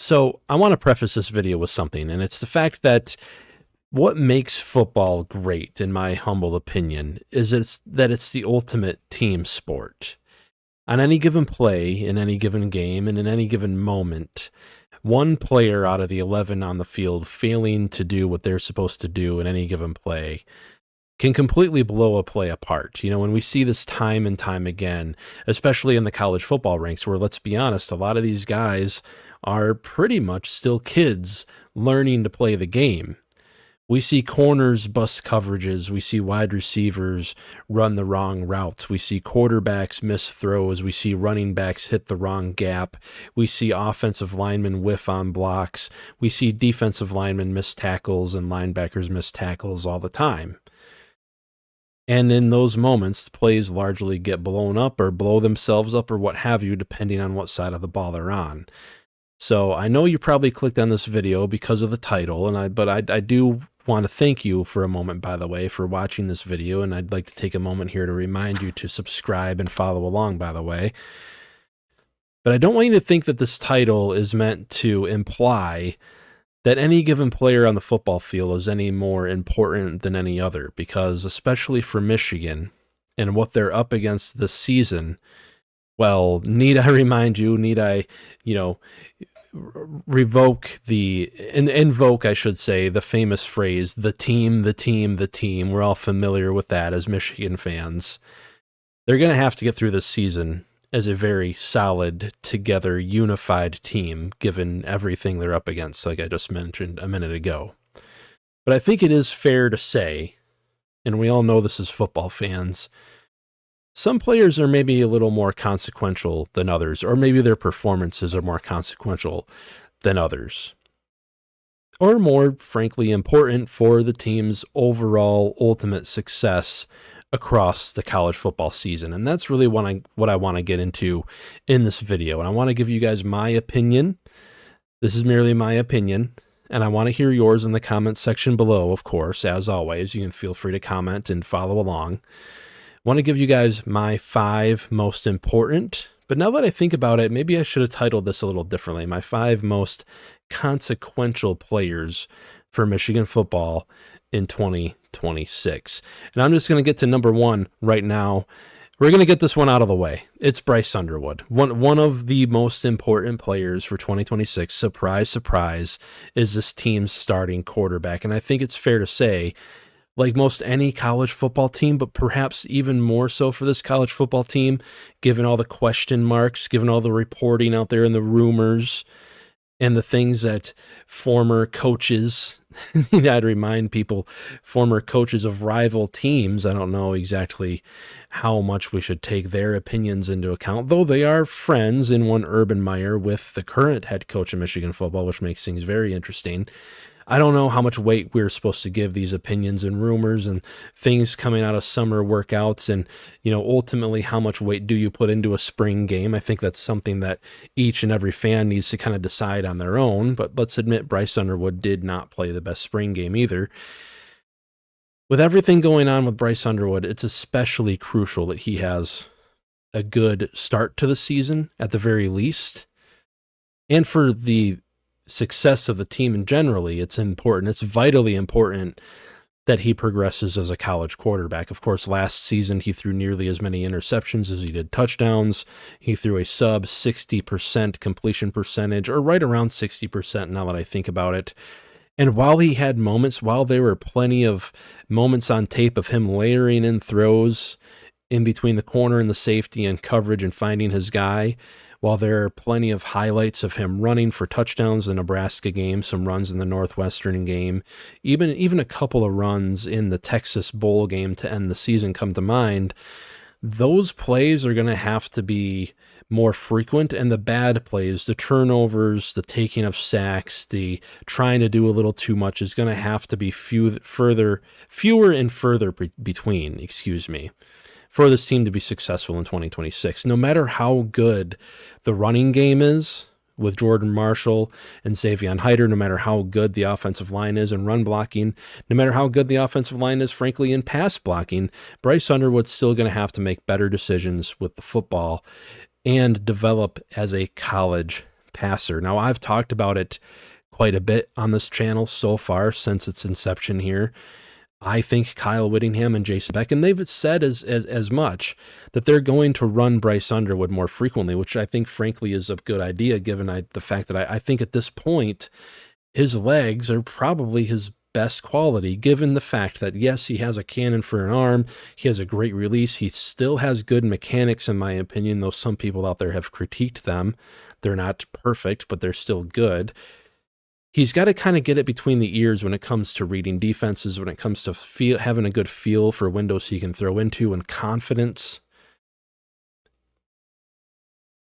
So I want to preface this video with something, and it's the fact that what makes football great, in my humble opinion, is that it's the ultimate team sport. On any given play, in any given game, and in any given moment, one player out of the 11 on the field failing to do what they're supposed to do in any given play can completely blow a play apart. You know, when we see this time and time again, especially in the college football ranks, where, let's be honest, a lot of these guys are pretty much still kids learning to play the game. We see corners bust coverages. We see wide receivers run the wrong routes. We see quarterbacks miss throws. We see running backs hit the wrong gap. We see offensive linemen whiff on blocks. We see defensive linemen miss tackles and linebackers miss tackles all the time. And in those moments, plays largely get blown up or blow themselves up or what have you, depending on what side of the ball they're on. So I know you probably clicked on this video because of the title, but I do want to thank you for a moment, by the way, for watching this video, and I'd like to take a moment here to remind you to subscribe and follow along, by the way. But I don't want you to think that this title is meant to imply that any given player on the football field is any more important than any other, because especially for Michigan and what they're up against this season, well, need I remind you, invoke, I should say, the famous phrase, the team, the team, the team. We're all familiar with that as Michigan fans. They're going to have to get through this season as a very solid, together, unified team, given everything they're up against, like I just mentioned a minute ago. But I think it is fair to say, and we all know this as football fans, some players are maybe a little more consequential than others, or maybe their performances are more consequential than others, or more frankly important for the team's overall ultimate success across the college football season. And that's really what I want to get into in this video. And I want to give you guys my opinion. This is merely my opinion, and I want to hear yours in the comments section below, of course. As always, you can feel free to comment and follow along. I want to give you guys my 5 most important, but now that I think about it, maybe I should have titled this a little differently. My 5 most consequential players for Michigan football in 2026. And I'm just going to get to number 1 right now. We're going to get this one out of the way. It's Bryce Underwood. One of the most important players for 2026, surprise, surprise, is this team's starting quarterback. And I think it's fair to say, like most any college football team, but perhaps even more so for this college football team, given all the question marks, given all the reporting out there and the rumors and the things that former coaches, I'd remind people, former coaches of rival teams, I don't know exactly how much we should take their opinions into account, though they are friends in one Urban Meyer with the current head coach of Michigan football, which makes things very interesting. I don't know how much weight we're supposed to give these opinions and rumors and things coming out of summer workouts, and, ultimately how much weight do you put into a spring game? I think that's something that each and every fan needs to kind of decide on their own, but let's admit Bryce Underwood did not play the best spring game either. With everything going on with Bryce Underwood, it's especially crucial that he has a good start to the season at the very least, and for the success of the team in generally, it's vitally important that he progresses as a college quarterback. Of course, last season he threw nearly as many interceptions as he did touchdowns. He threw a sub 60% completion percentage, or right around 60% now that I think about it. And while there were plenty of moments on tape of him layering in throws in between the corner and the safety and coverage and finding his guy, while there are plenty of highlights of him running for touchdowns in the Nebraska game, some runs in the Northwestern game, even a couple of runs in the Texas Bowl game to end the season come to mind, those plays are going to have to be more frequent, and the bad plays, the turnovers, the taking of sacks, the trying to do a little too much is going to have to be fewer and further between, for this team to be successful in 2026. No matter how good the running game is with Jordan Marshall and Xavier Hyder, no matter how good the offensive line is in run blocking, no matter how good the offensive line is, frankly, in pass blocking, Bryce Underwood's still going to have to make better decisions with the football and develop as a college passer. Now, I've talked about it quite a bit on this channel so far since its inception here. I think Kyle Whittingham and Jason Beck, and they've said as much, that they're going to run Bryce Underwood more frequently, which I think, frankly, is a good idea, given the fact that I think at this point, his legs are probably his best quality, given the fact that, yes, he has a cannon for an arm, he has a great release, he still has good mechanics, in my opinion, though some people out there have critiqued them. They're not perfect, but they're still good. He's got to kind of get it between the ears when it comes to reading defenses, when it comes to having a good feel for windows he can throw into, and confidence.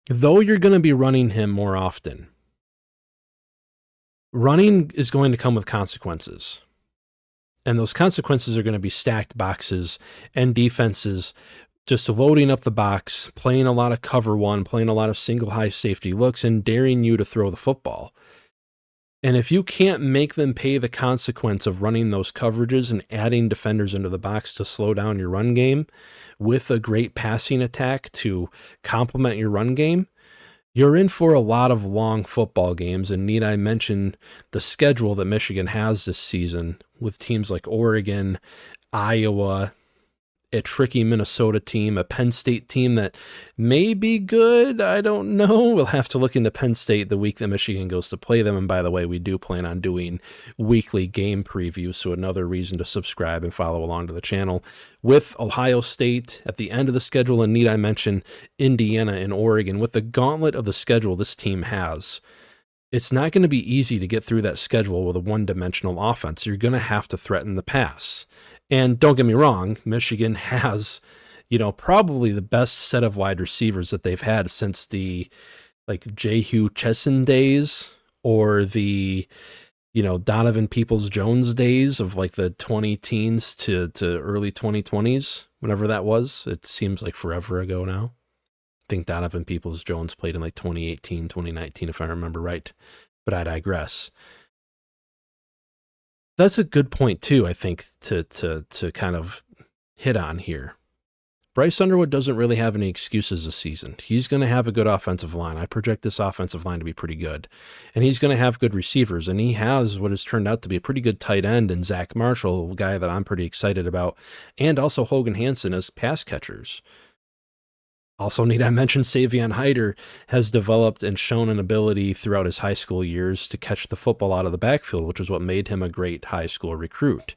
Though you're going to be running him more often, running is going to come with consequences. And those consequences are going to be stacked boxes and defenses just loading up the box, playing a lot of cover one, playing a lot of single high safety looks, and daring you to throw the football. And if you can't make them pay the consequence of running those coverages and adding defenders into the box to slow down your run game with a great passing attack to complement your run game, you're in for a lot of long football games. And need I mention the schedule that Michigan has this season with teams like Oregon, Iowa, a tricky Minnesota team, a Penn State team that may be good. I don't know. We'll have to look into Penn State the week that Michigan goes to play them. And by the way, we do plan on doing weekly game previews, so another reason to subscribe and follow along to the channel. With Ohio State at the end of the schedule, and need I mention Indiana and Oregon, with the gauntlet of the schedule this team has, it's not going to be easy to get through that schedule with a one-dimensional offense. You're going to have to threaten the pass. And don't get me wrong, Michigan has, probably the best set of wide receivers that they've had since the Jehu Chesson days, or the, Donovan Peoples-Jones days of the 20-teens to early 2020s, whenever that was. It seems like forever ago now. I think Donovan Peoples-Jones played in 2018, 2019, if I remember right, but I digress. That's a good point, too, I think, to kind of hit on here. Bryce Underwood doesn't really have any excuses this season. He's going to have a good offensive line. I project this offensive line to be pretty good. And he's going to have good receivers. And he has what has turned out to be a pretty good tight end in Zach Marshall, a guy that I'm pretty excited about, and also Hogan Hansen as pass catchers. Also need I mention Savion Hyder has developed and shown an ability throughout his high school years to catch the football out of the backfield, which is what made him a great high school recruit.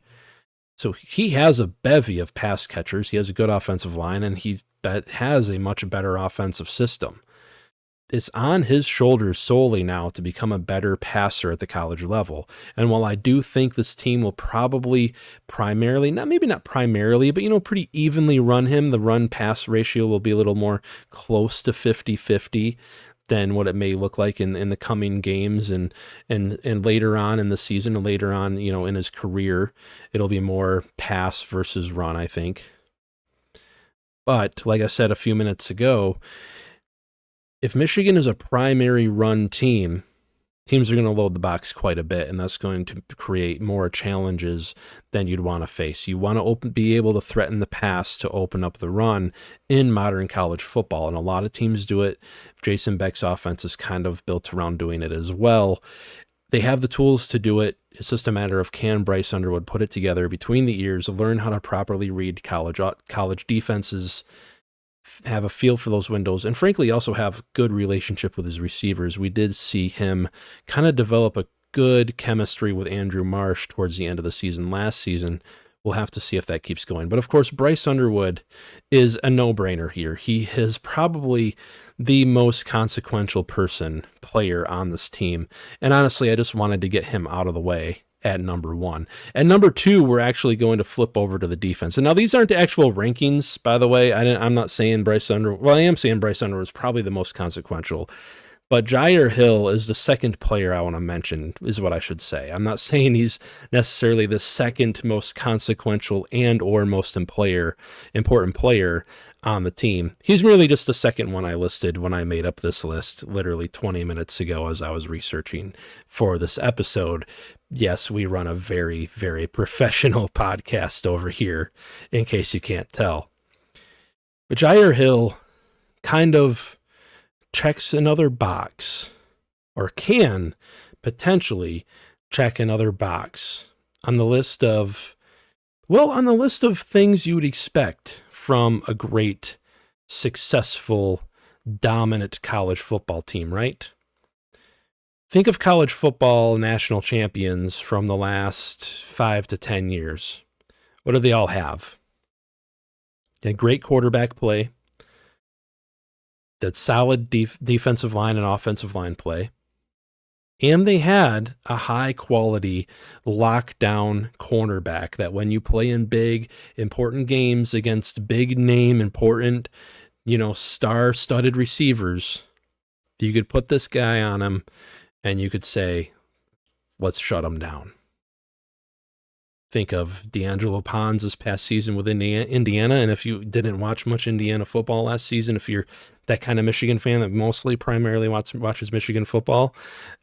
So he has a bevy of pass catchers. He has a good offensive line, and he has a much better offensive system. It's on his shoulders solely now to become a better passer at the college level. And while I do think this team will probably primarily, maybe not primarily, but pretty evenly run him, the run-pass ratio will be a little more close to 50-50 than what it may look like in the coming games and later on in the season and later on, in his career. It'll be more pass versus run, I think. But like I said a few minutes ago, if Michigan is a primary run team, teams are going to load the box quite a bit, and that's going to create more challenges than you'd want to face. You want to be able to threaten the pass to open up the run in modern college football, and a lot of teams do it. Jason Beck's offense is kind of built around doing it as well. They have the tools to do it. It's just a matter of, can Bryce Underwood put it together between the ears, learn how to properly read college defenses, have a feel for those windows, and frankly also have good relationship with his receivers. We did see him kind of develop a good chemistry with Andrew Marsh towards the end of the season last season. We'll have to see if that keeps going. But of course, Bryce Underwood is a no-brainer here. He is probably the most consequential player on this team. And honestly, I just wanted to get him out of the way at number one. At number two, we're actually going to flip over to the defense. And now these aren't the actual rankings, by the way. I'm not saying Bryce Underwood. Well, I am saying Bryce Underwood is probably the most consequential. But Gyer Hill is the second player I want to mention, is what I should say. I'm not saying he's necessarily the second most consequential and or most important player on the team. He's really just the second one I listed when I made up this list literally 20 minutes ago as I was researching for this episode. Yes, we run a very, very professional podcast over here, in case you can't tell. But Gyer Hill kind of checks another box or can potentially check another box on the list of things you would expect from a great, successful, dominant college football team, right? Think of college football national champions from the last 5 to 10 years. What do they all have? A great quarterback play, that solid defensive line and offensive line play, and they had a high-quality lockdown cornerback that when you play in big, important games against big-name, important, star-studded receivers, you could put this guy on him, and you could say, let's shut him down. Think of D'Angelo Pons this past season with Indiana, and if you didn't watch much Indiana football last season, if you're that kind of Michigan fan that primarily watches Michigan football,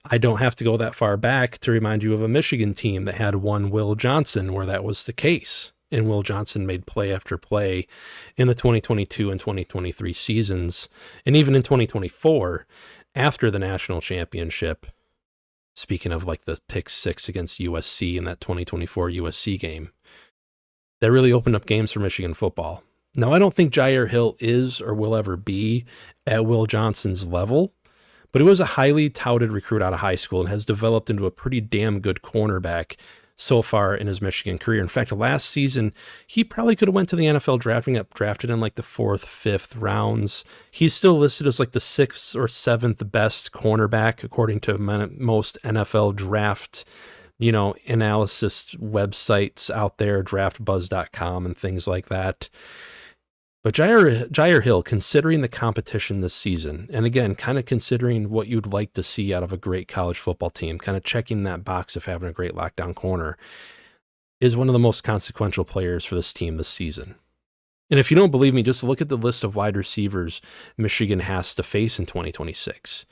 I don't have to go that far back to remind you of a Michigan team that had one Will Johnson where that was the case, and Will Johnson made play after play in the 2022 and 2023 seasons, and even in 2024 after the national championship. Speaking of like the pick 6 against USC in that 2024 USC game, that really opened up games for Michigan football. Now, I don't think Gyer Hill is or will ever be at Will Johnson's level, but he was a highly touted recruit out of high school and has developed into a pretty damn good cornerback so far in his Michigan career. In fact, last season, he probably could have went to the NFL drafted in like the 4th, 5th rounds. He's still listed as like the 6th or 7th best cornerback, according to most NFL draft, analysis websites out there, draftbuzz.com and things like that. But Gyer Hill, considering the competition this season, and again, kind of considering what you'd like to see out of a great college football team, kind of checking that box of having a great lockdown corner, is one of the most consequential players for this team this season. And if you don't believe me, just look at the list of wide receivers Michigan has to face in 2026.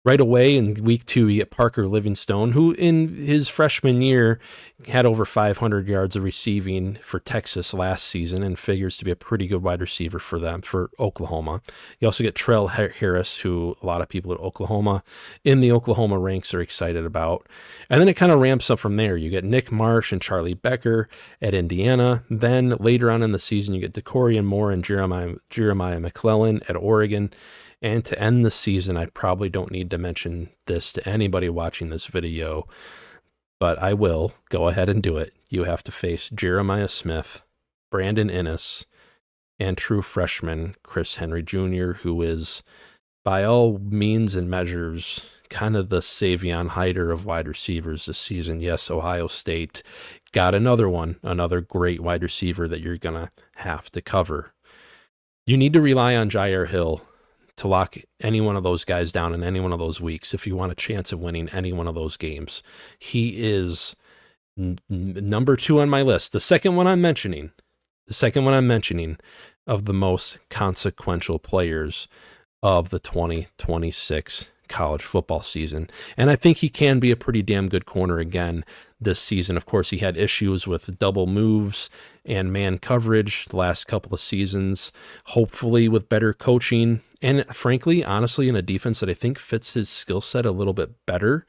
Right away in week 2, you get Parker Livingstone, who in his freshman year had over 500 yards of receiving for Texas last season and figures to be a pretty good wide receiver for Oklahoma. You also get Trell Harris, who a lot of people at Oklahoma in the Oklahoma ranks are excited about. And then it kind of ramps up from there. You get Nick Marsh and Charlie Becker at Indiana. Then later on in the season, you get DeCorian Moore and Jeremiah McClellan at Oregon. And to end the season, I probably don't need to mention this to anybody watching this video, but I will go ahead and do it. You have to face Jeremiah Smith, Brandon Innes, and true freshman Chris Henry Jr., who is, by all means and measures, kind of the Savion Hyder of wide receivers this season. Yes, Ohio State got another great wide receiver that you're going to have to cover. You need to rely on Gyer Hill to lock any one of those guys down in any one of those weeks if you want a chance of winning any one of those games. He is number 2 on my list. The second one I'm mentioning of the most consequential players of the 2026 college football season. And I think he can be a pretty damn good corner again this season. Of course, he had issues with double moves and man coverage the last couple of seasons. Hopefully with better coaching and frankly, honestly, in a defense that I think fits his skill set a little bit better,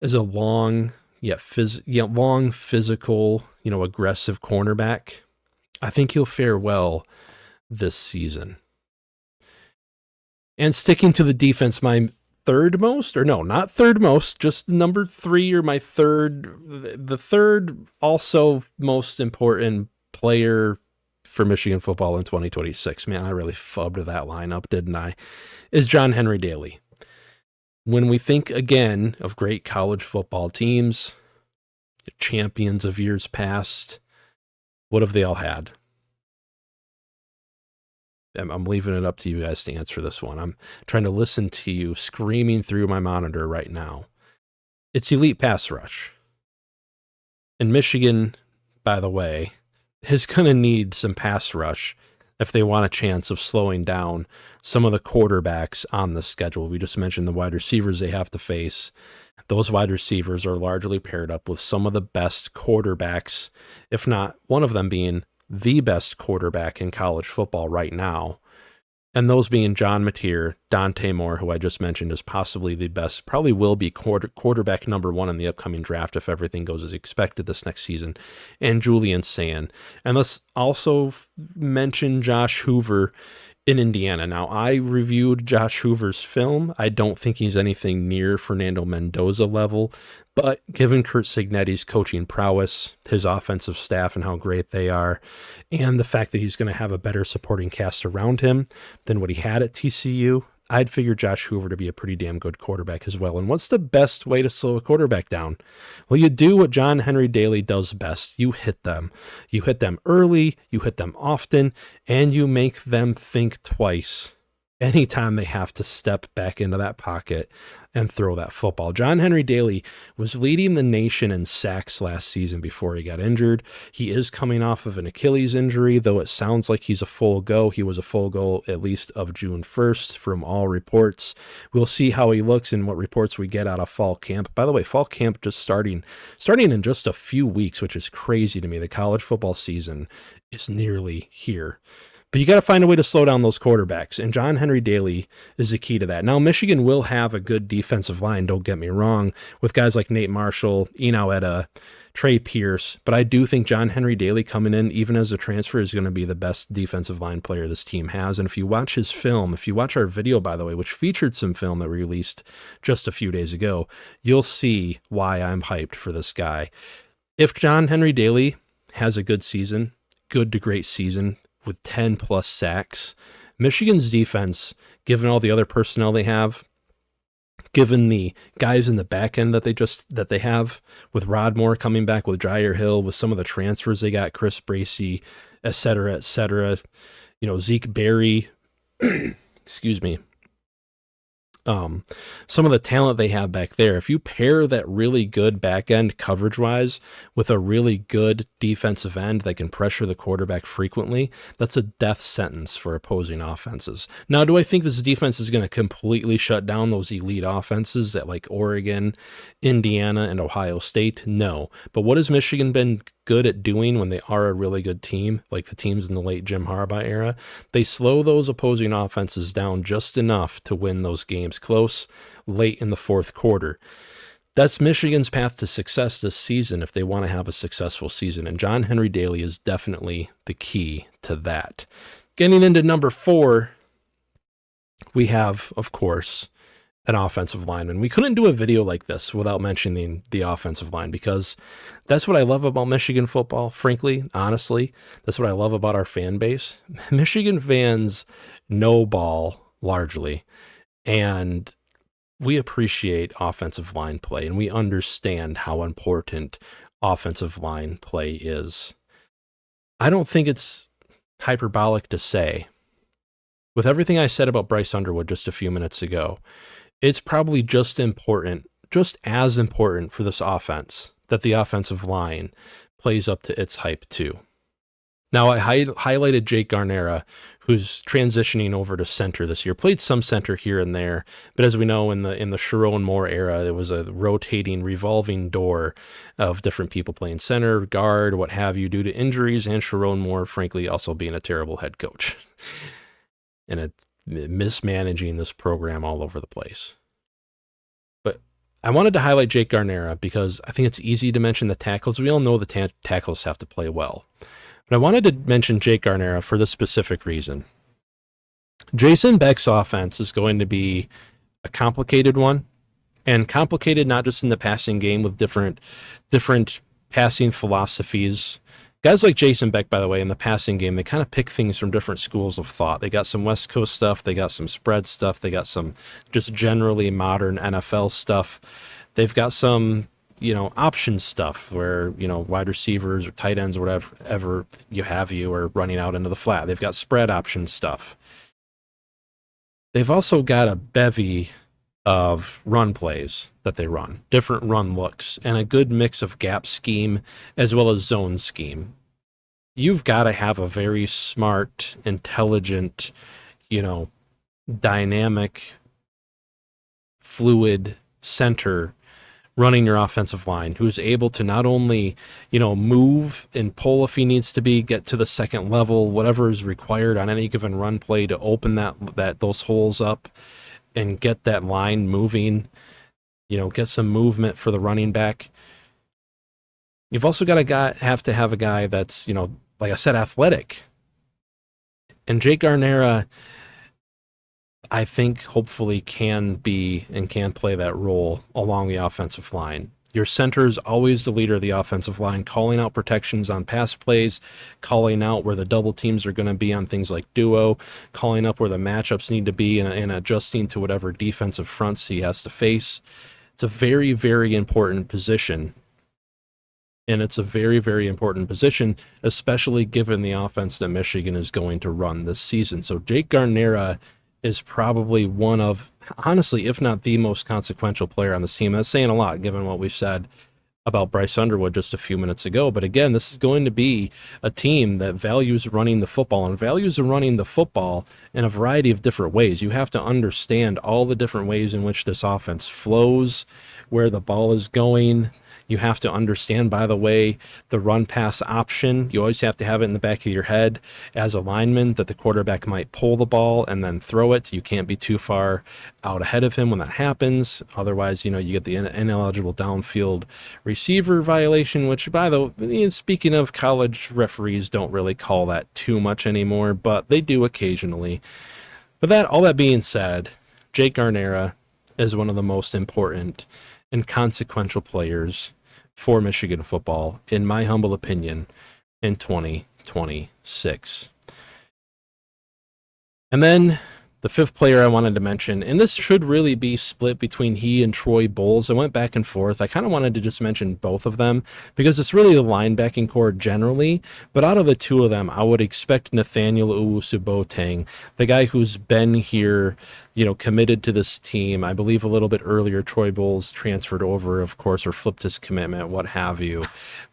as a long, physical, aggressive cornerback, I think he'll fare well this season. And sticking to the defense, my third most, or no, not third most, just number 3 or my the third also most important player for Michigan football in 2026. Man, I really fubbed that lineup, didn't I? Is John Henry Daly. When we think again of great college football teams, champions of years past, what have they all had? I'm leaving it up to you guys to answer this one. I'm trying to listen to you screaming through my monitor right now. It's elite pass rush. And Michigan, by the way, is going to need some pass rush if they want a chance of slowing down some of the quarterbacks on the schedule. We just mentioned the wide receivers they have to face. Those wide receivers are largely paired up with some of the best quarterbacks, if not one of them being the best quarterback in college football right now. And those being John Mateer, Dante Moore, who I just mentioned is possibly the best, probably will be quarterback number one in the upcoming draft if everything goes as expected this next season, and Julian Sand. And let's also mention Josh Hoover in Indiana. Now, I reviewed Josh Hoover's film. I don't think he's anything near Fernando Mendoza level, but given Curt Cignetti's coaching prowess, his offensive staff and how great they are, and the fact that he's going to have a better supporting cast around him than what he had at TCU, I'd figure Josh Hoover to be a pretty damn good quarterback as well. And what's the best way to slow a quarterback down? Well, you do what John Henry Daly does best. You hit them. You hit them early, you hit them often, and you make them think twice anytime they have to step back into that pocket and throw that football. John Henry Daly was leading the nation in sacks last season before he got injured. He is coming off of an Achilles injury, though it sounds like he's a full go. He was a full go at least of June 1st from all reports. We'll see how he looks and what reports we get out of fall camp. By the way, fall camp just starting in just a few weeks, which is crazy to me. The college football season is nearly here. But you got to find a way to slow down those quarterbacks, and John Henry Daly is the key to that. Now, Michigan will have a good defensive line, don't get me wrong, with guys like Nate Marshall, Eno Etta, Trey Pierce, but I do think John Henry Daly coming in, even as a transfer, is going to be the best defensive line player this team has. And if you watch his film, if you watch our video, by the way, which featured some film that we released just a few days ago, you'll see why I'm hyped for this guy. If John Henry Daly has a good season, good to great season, with 10 plus sacks, Michigan's defense, given all the other personnel they have, given the guys in the back end that they have, with Rodmore coming back, with Gyer Hill, with some of the transfers they got, Chris Bracey, et cetera, Zeke Berry, excuse me. Some of the talent they have back there, if you pair that really good back end coverage wise with a really good defensive end that can pressure the quarterback frequently, that's a death sentence for opposing offenses. Now, do I think this defense is going to completely shut down those elite offenses at like Oregon, Indiana, and Ohio State? No. But what has Michigan been good at doing when they are a really good team, like the teams in the late Jim Harbaugh era? They slow those opposing offenses down just enough to win those games close late in the fourth quarter. That's Michigan's path to success this season if they want to have a successful season, and John Henry Daly is definitely the key to that. Getting into number 4, we have, of course, an offensive lineman. We couldn't do a video like this without mentioning the offensive line, because that's what I love about Michigan football, frankly, honestly. That's what I love about our fan base. Michigan fans know ball largely, and we appreciate offensive line play, and we understand how important offensive line play is. I don't think it's hyperbolic to say, with everything I said about Bryce Underwood just a few minutes ago, it's probably just as important for this offense that the offensive line plays up to its hype too. Now, I highlighted Jake Garner, who's transitioning over to center this year. Played some center here and there, but as we know, in the Sharon Moore era, it was a rotating, revolving door of different people playing center, guard, what have you, due to injuries, and Sharon Moore, frankly, also being a terrible head coach and mismanaging this program all over the place. But I wanted to highlight Jake Garner because I think it's easy to mention the tackles. We all know the tackles have to play well. But I wanted to mention Jake Garner for this specific reason. Jason Beck's offense is going to be a complicated one, and complicated not just in the passing game with different passing philosophies. Guys like Jason Beck, by the way, in the passing game, they kind of pick things from different schools of thought. They got some West Coast stuff, they got some spread stuff, they got some just generally modern NFL stuff. They've got some option stuff where, wide receivers or tight ends or whatever you are running out into the flat. They've got spread option stuff. They've also got a bevy of run plays that they run, different run looks, and a good mix of gap scheme as well as zone scheme. You've got to have a very smart, intelligent, dynamic, fluid center running your offensive line, who's able to not only, move and pull if he needs to be, get to the second level, whatever is required on any given run play to open those holes up and get that line moving, get some movement for the running back. You've also got have to have a guy that's, like I said, athletic. And Jake Garner, I think hopefully can be and can play that role along the offensive line. Your center is always the leader of the offensive line, calling out protections on pass plays, calling out where the double teams are going to be on things like duo, calling up where the matchups need to be, and adjusting to whatever defensive fronts he has to face. It's a very, very important position. And it's a very, very important position, especially given the offense that Michigan is going to run this season. So Jake Garner is probably one of, honestly, if not the most consequential player on this team. That's saying a lot, given what we said about Bryce Underwood just a few minutes ago. But again, this is going to be a team that values running the football, and values running the football in a variety of different ways. You have to understand all the different ways in which this offense flows, where the ball is going. You have to understand, by the way, the run-pass option. You always have to have it in the back of your head as a lineman that the quarterback might pull the ball and then throw it. You can't be too far out ahead of him when that happens. Otherwise, you get the ineligible downfield receiver violation, which, by the way, speaking of, college referees don't really call that too much anymore, but they do occasionally. But all that being said, Jake Garner is one of the most important and consequential players for Michigan football, in my humble opinion, in 2026. And then the fifth player I wanted to mention, and this should really be split between he and Troy Bowles. I went back and forth. I kind of wanted to just mention both of them because it's really the linebacking core generally. But out of the two of them, I would expect Nathaniel Owusu-Boateng, the guy who's been here, committed to this team. I believe a little bit earlier, Troy Bowles transferred over, of course, or flipped his commitment, what have you,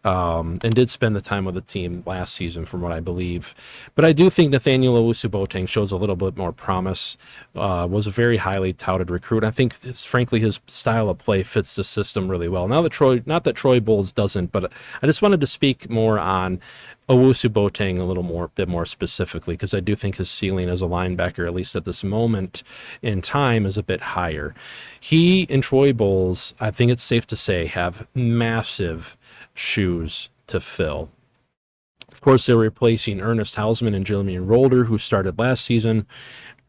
and did spend the time with the team last season, from what I believe. But I do think Nathaniel Owusu-Boateng shows a little bit more promise, was a very highly touted recruit. I think, frankly, his style of play fits the system really well. Not that Troy Bowles doesn't, but I just wanted to speak more on Owusu-Boateng a bit more specifically, because I do think his ceiling as a linebacker, at least at this moment in time, is a bit higher. He and Troy Bowles, I think it's safe to say, have massive shoes to fill. Of course, they're replacing Ernest Hausman and Jimmy Rolder, who started last season.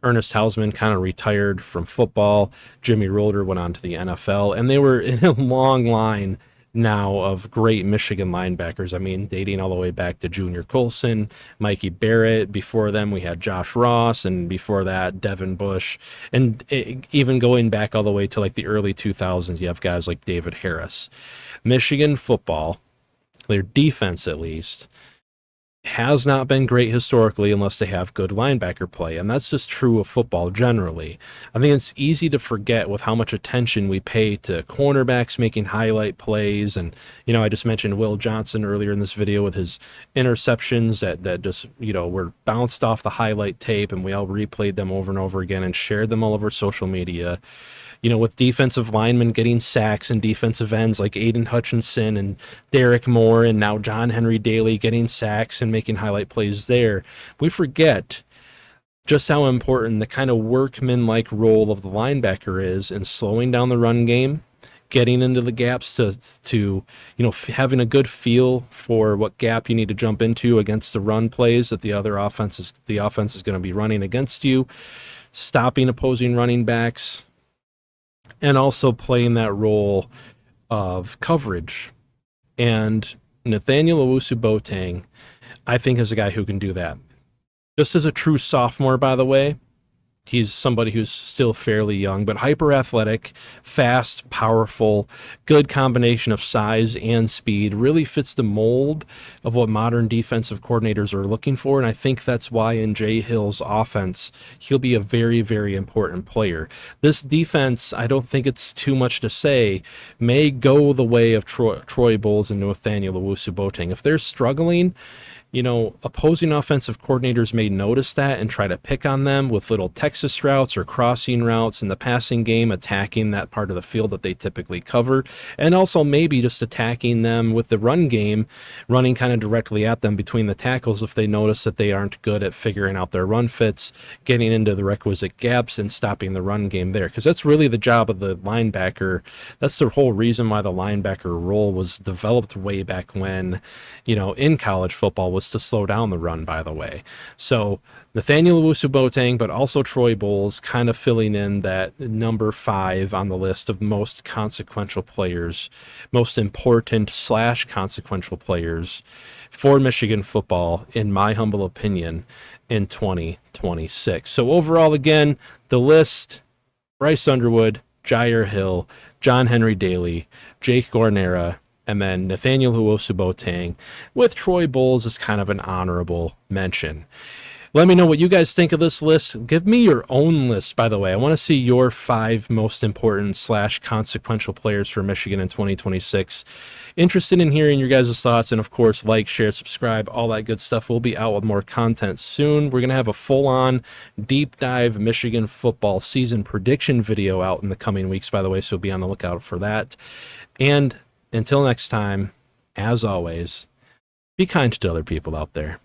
Ernest Hausman kind of retired from football. Jimmy Rolder went on to the NFL, and they were in a long line now of great Michigan linebackers. I mean, dating all the way back to Junior Colson, Mikey Barrett. Before them, we had Josh Ross, and before that, Devin Bush. And even going back all the way to like the early 2000s, you have guys like David Harris. Michigan football, their defense at least, has not been great historically unless they have good linebacker play, and that's just true of football generally. I think it's easy to forget with how much attention we pay to cornerbacks making highlight plays, and I just mentioned Will Johnson earlier in this video with his interceptions that just were bounced off the highlight tape, and we all replayed them over and over again and shared them all over social media. With defensive linemen getting sacks and defensive ends like Aiden Hutchinson and Derek Moore, and now John Henry Daly getting sacks and making highlight plays there, we forget just how important the kind of workman-like role of the linebacker is in slowing down the run game, getting into the gaps to having a good feel for what gap you need to jump into against the run plays that the offense is going to be running against you, stopping opposing running backs, and also playing that role of coverage. And Nathaniel Owusu-Boateng, I think, is a guy who can do that. Just as a true sophomore, by the way, he's somebody who's still fairly young, but hyper athletic, fast, powerful, good combination of size and speed, really fits the mold of what modern defensive coordinators are looking for. And I think that's why in Jay Hill's offense, he'll be a very, very important player. This defense, I don't think it's too much to say, may go the way of Troy Bowles and Nathaniel Owusu-Boateng. If they're struggling, opposing offensive coordinators may notice that and try to pick on them with little Texas routes or crossing routes in the passing game, attacking that part of the field that they typically cover, and also maybe just attacking them with the run game, running kind of directly at them between the tackles if they notice that they aren't good at figuring out their run fits, getting into the requisite gaps and stopping the run game there. Because that's really the job of the linebacker. That's the whole reason why the linebacker role was developed way back when, in college football, was to slow down the run, by the way. So Nathaniel Owusu-Boateng, but also Troy Bowles kind of filling in that number 5 on the list of most consequential players, most important / consequential players for Michigan football, in my humble opinion, in 2026. So overall, again, the list: Bryce Underwood, Gyer Hill, John Henry Daly, Jake Garner, and then Nathaniel Owusu-Boateng, with Troy Bowles as kind of an honorable mention. Let me know what you guys think of this list. Give me your own list, by the way. I want to see your 5 most important / consequential players for Michigan in 2026. Interested in hearing your guys' thoughts, and of course, like, share, subscribe, all that good stuff. We'll be out with more content soon. We're going to have a full-on deep dive Michigan football season prediction video out in the coming weeks, by the way, so be on the lookout for that. And until next time, as always, be kind to other people out there.